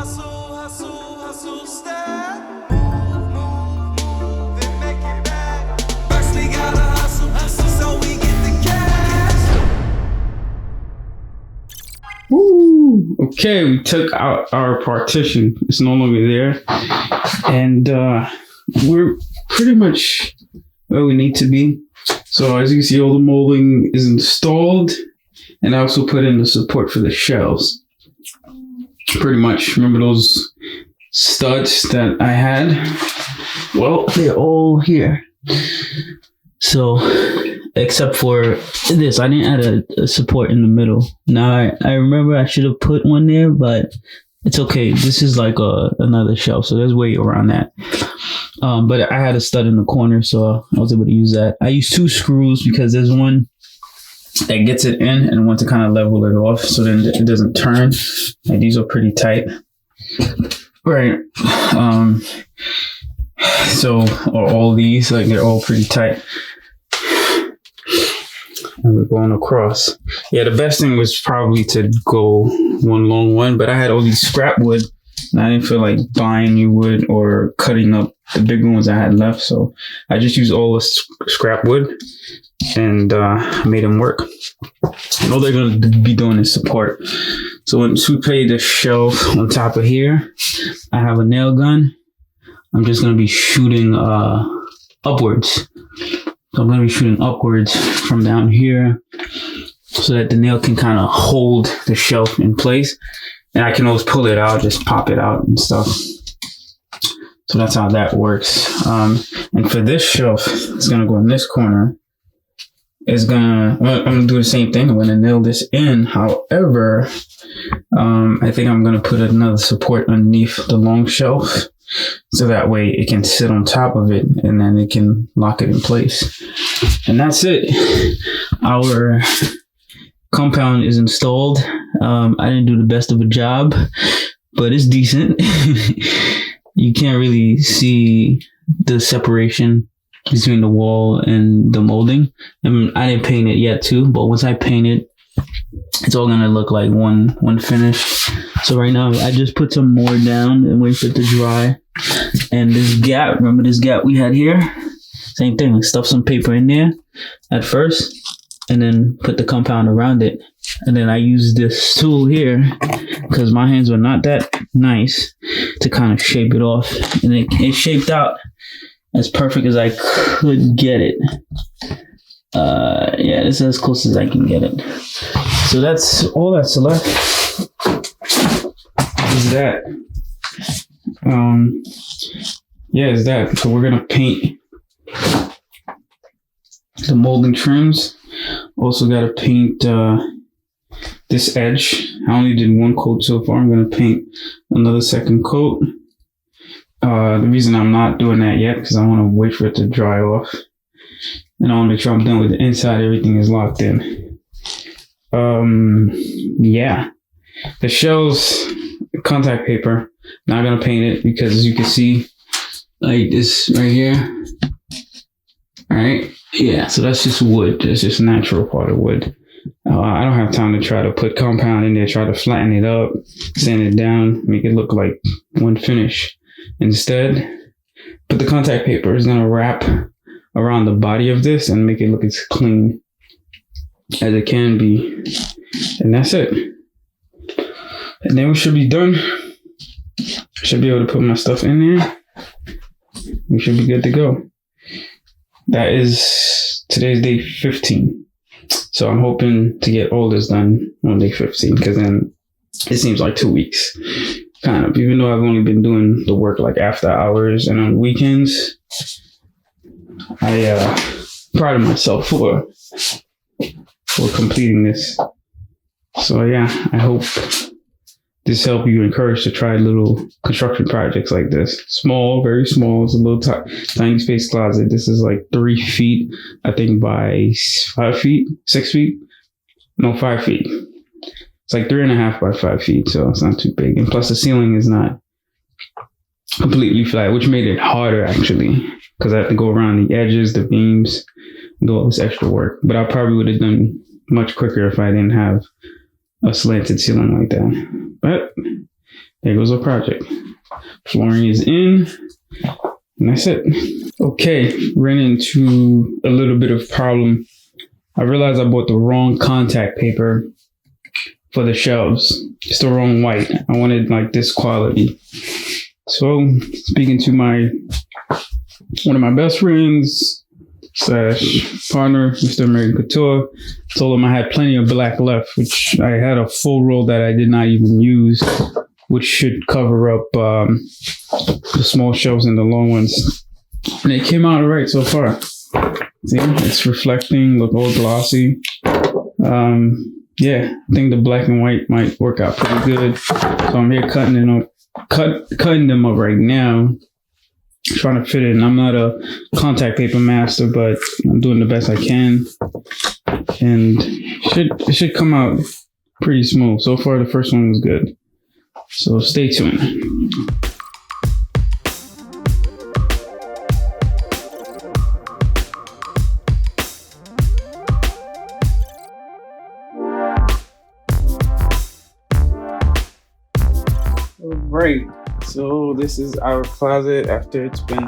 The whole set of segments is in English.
hustle, step. Move, and make it back. First we gotta hustle, so we get the cash. Woo! Okay, we took out our partition. It's no longer there. And we're pretty much where we need to be. So as you can see, all the molding is installed. And I also put in the support for the shelves. Pretty much. Remember those studs that I had? Well, they're all here. So, except for this, I didn't add a support in the middle. Now, I remember I should have put one there, but it's okay. This is like another shelf, so there's way around that. But I had a stud in the corner, so I was able to use that. I used 2 screws because there's one that gets it in and one to kind of level it off so then it doesn't turn. And these are pretty tight. Right. So all these, like, they're all pretty tight. And we're going across. Yeah, the best thing was probably to go one long one, but I had all these scrap wood and I didn't feel like buying new wood or cutting up the big ones I had left. So I just used all the scrap wood and made them work. And all they're going to be doing is support. So once we pay the shelf on top of here, I have a nail gun. I'm just going to be shooting upwards. So I'm going to be shooting upwards from down here so that the nail can kind of hold the shelf in place. And I can always pull it out, just pop it out and stuff. So that's how that works. And for this shelf, it's going to go in this corner. I'm going to do the same thing. I'm going to nail this in. However, I think I'm going to put another support underneath the long shelf. So that way it can sit on top of it and then it can lock it in place. And that's it. Our compound is installed. I didn't do the best of a job, but it's decent. You can't really see the separation between the wall and the molding. I didn't paint it yet too, but once I paint it, it's all gonna look like one finish. So right now I just put some more down and wait for it to dry. And this gap, remember this gap we had here? Same thing, stuff some paper in there at first and then put the compound around it. And then I use this tool here because my hands were not that nice to kind of shape it off. And it shaped out as perfect as I could get it. Yeah, this is as close as I can get it. So that's all that's left. Is that. Yeah, is that. So we're gonna paint the molding trims. Also gotta paint this edge. I only did 1 coat so far. I'm gonna paint another second coat. The reason I'm not doing that yet because I want to wait for it to dry off. And I want to make sure I'm done with the inside. Everything is locked in. Yeah. The shells, contact paper. Not going to paint it because as you can see, like this right here. All right. Yeah. So that's just wood. That's just natural part of wood. I don't have time to try to put compound in there, try to flatten it up, sand it down, make it look like one finish. Instead, put the contact paper is going to wrap around the body of this and make it look as clean as it can be. And that's it. And then we should be done. I should be able to put my stuff in there. We should be good to go. That is today's day 15. So I'm hoping to get all this done on day 15 because then it seems like 2 weeks. Kind of, even though I've only been doing the work like after hours and on weekends. I pride myself for completing this. So yeah, I hope this helped you encourage to try little construction projects like this. Small, very small. It's a little tiny space closet. This is like 3 feet, I think, by 5 feet, 6 feet. No, 5 feet. It's like 3.5 by 5 feet, so it's not too big. And plus the ceiling is not completely flat, which made it harder actually, because I had to go around the edges, the beams, do all this extra work. But I probably would have done much quicker if I didn't have a slanted ceiling like that. But there goes our project. Flooring is in, and that's it. Okay, ran into a little bit of problem. I realized I bought the wrong contact paper for the shelves. It's the wrong white. I wanted like this quality. So speaking to one of my best friends / partner, Mr. American Couture, told him I had plenty of black left, which I had a full roll that I did not even use, which should cover up the small shelves and the long ones. And it came out all right so far. See, it's reflecting, look all glossy. Yeah, I think the black and white might work out pretty good. So I'm here cutting them up right now, trying to fit it in. I'm not a contact paper master, but I'm doing the best I can, and it should come out pretty smooth. So far, the first one was good. So stay tuned. Right, so this is our closet after it's been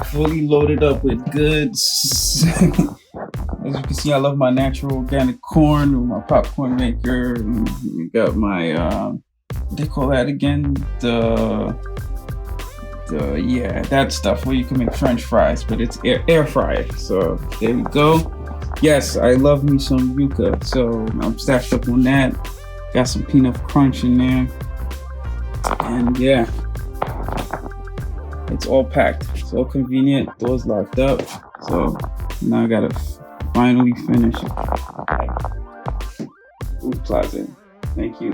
fully loaded up with goods. As you can see, I love my natural organic corn with my popcorn maker. We got my what do they call that again? Yeah, that stuff where you can make French fries, but it's air fried. So there we go. Yes, I love me some yuca, so I'm stacked up on that. Got some peanut crunch in there. And yeah, it's all packed. It's all convenient. Doors locked up. So now I gotta finally finish it. Food closet. Thank you.